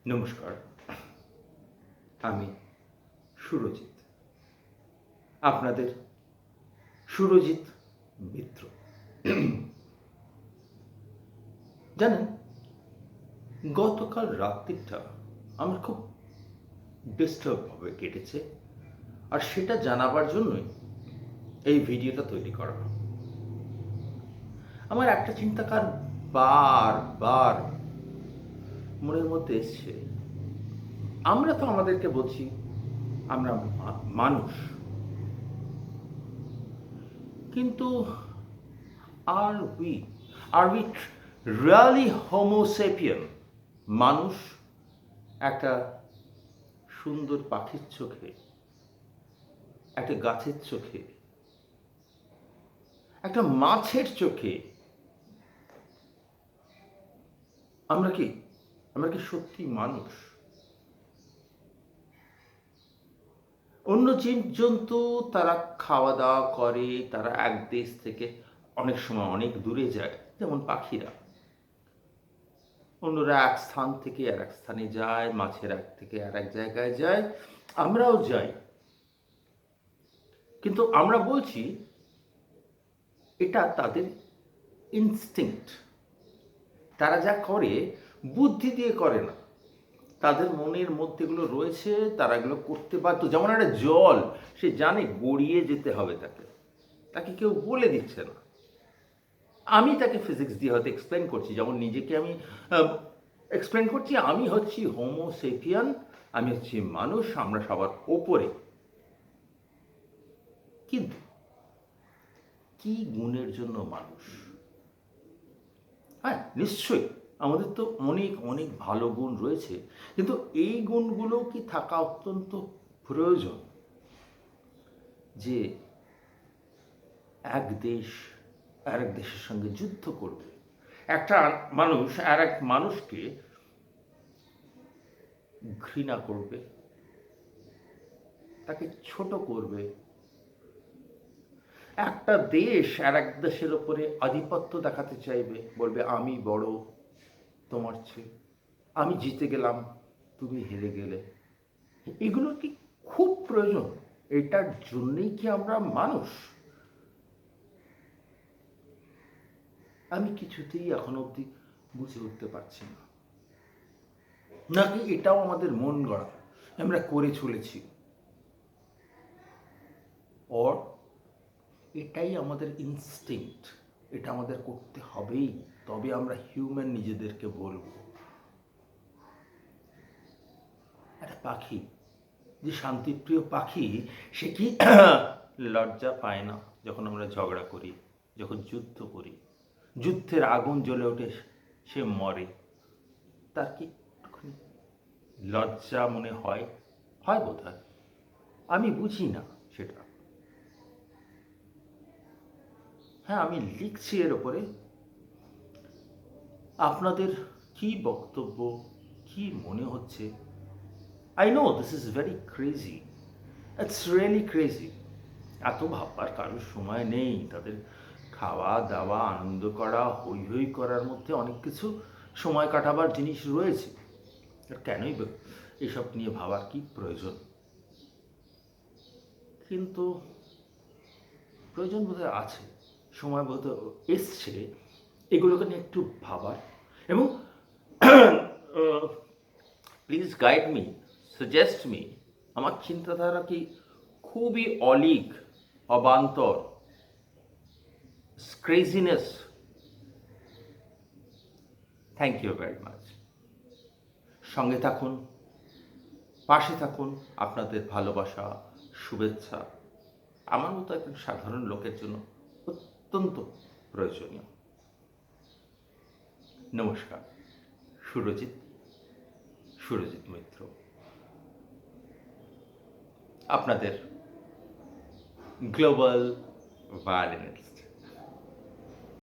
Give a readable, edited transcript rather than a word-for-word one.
নমস্কার, আমি সুরজিৎ, আপনাদের সুরজিৎ মিত্র। জানেন, গতকাল রাত্রিটা আমার খুব ডিস্টার্বভাবে কেটেছে, আর সেটা জানাবার জন্যই এই ভিডিওটা তৈরি করা। আমার একটা চিন্তাকার বারবার মনের মধ্যে এসছে। আমরা তো আমাদেরকে বলছি আমরা মানুষ, কিন্তু আর উই আর উই রিয়ালি হোমোসেপিয়ান? মানুষ একটা সুন্দর পাখির চোখে, একটা গাছের চোখে, একটা মাছের চোখে আমরা কি সত্যি মানুষ? অন্য জীবজন্তু তারা খাওয়া দাওয়া করে, তারা এক দেশ থেকে অনেক সময় অনেক দূরে যায়, যেমন পাখিরা। অন্যরা এক স্থান থেকে আর এক স্থানে যায়, মাছের এক থেকে আর এক জায়গায় যায়, আমরাও যাই। কিন্তু আমরা বলছি এটা তাদের ইনস্টিংক্ট। তারা যা করে বুদ্ধি দিয়ে করে না, তাদের মনের মধ্যে এগুলো রয়েছে, তারা এগুলো করতে বাধ্য। যেমন একটা জল, সে জানে গড়িয়ে যেতে হবে, তাকে কেউ বলে দিচ্ছে না। আমি তাকে ফিজিক্স দিয়ে হয়তো এক্সপ্লেন করছি, যেমন নিজেকে আমি এক্সপ্লেন করছি, আমি হচ্ছি হোমোসেপিয়ান, আমি হচ্ছি মানুষ, আমরা সবার ওপরে। কিন্তু কি গুণের জন্য মানুষ? হ্যাঁ, নিশ্চয়ই আমাদের তো অনেক অনেক ভালো গুণ রয়েছে, কিন্তু এই গুণগুলো কি থাকা অত্যন্ত প্রয়োজন? যে এক দেশ আর এক দেশের সঙ্গে যুদ্ধ করবে, একটা মানুষ আর এক মানুষকে ঘৃণা করবে, তাকে ছোট করবে, একটা দেশ আর এক দেশের ওপরে আধিপত্য দেখাতে চাইবে, বলবে আমি বড় তোমার চেয়ে, আমি জিতে গেলাম তুমি হেরে গেলে। এগুলো কি খুব প্রয়োজন? এটার জন্যই কি আমরা মানুষ? আমি কিছুতেই এখনো অবধি বুঝে উঠতে পারছি না। নাকি এটাও আমাদের মন গড়া, আমরা করে চলেছি, ওর এটাই আমাদের ইনস্টিংক্ট, এটা আমাদের করতে হবেই, তবে আমরা হিউম্যান নিজেদেরকে বলবো। একটা পাখি, যে শান্তিপ্রিয় পাখি, সে কি লজ্জা পায় না যখন আমরা ঝগড়া করি, যখন যুদ্ধ করি, যুদ্ধের আগুন জ্বলে ওঠে, সে মরে, তার কি একটুখানি লজ্জা মনে হয়? হয় বোধ হয়, আমি বুঝি না সেটা। হ্যাঁ, আমি লিখছি এর ওপরে। আপনাদের কি বক্তব্য, কি মনে হচ্ছে? I know this is very crazy, it's really crazy. এত ভাববার কারোর সময় নেই। তাদের খাওয়া দাওয়া, আনন্দ করা, হই হই করার মধ্যে অনেক কিছু সময় কাটাবার জিনিস রয়েছে। আর কেনই এসব নিয়ে ভাবার কি প্রয়োজন? কিন্তু প্রয়োজন বোধহয় আছে, সময় বোধহয় এসছে এগুলোকে নিয়ে একটু ভাবার। এবং please guide me, suggest me. আমার চিন্তাধারা কি খুবই অলীক, অবান্তর, craziness? Thank you very much. সঙ্গে থাকুন, পাশে থাকুন। আপনাদের ভালোবাসা, শুভেচ্ছা আমার মতো একজন সাধারণ লোকের জন্য অত্যন্ত প্রয়োজনীয়। নমস্কার, সুরজিৎ মিত্র, আপনাদের গ্লোবাল ভায়োলিনিস্ট।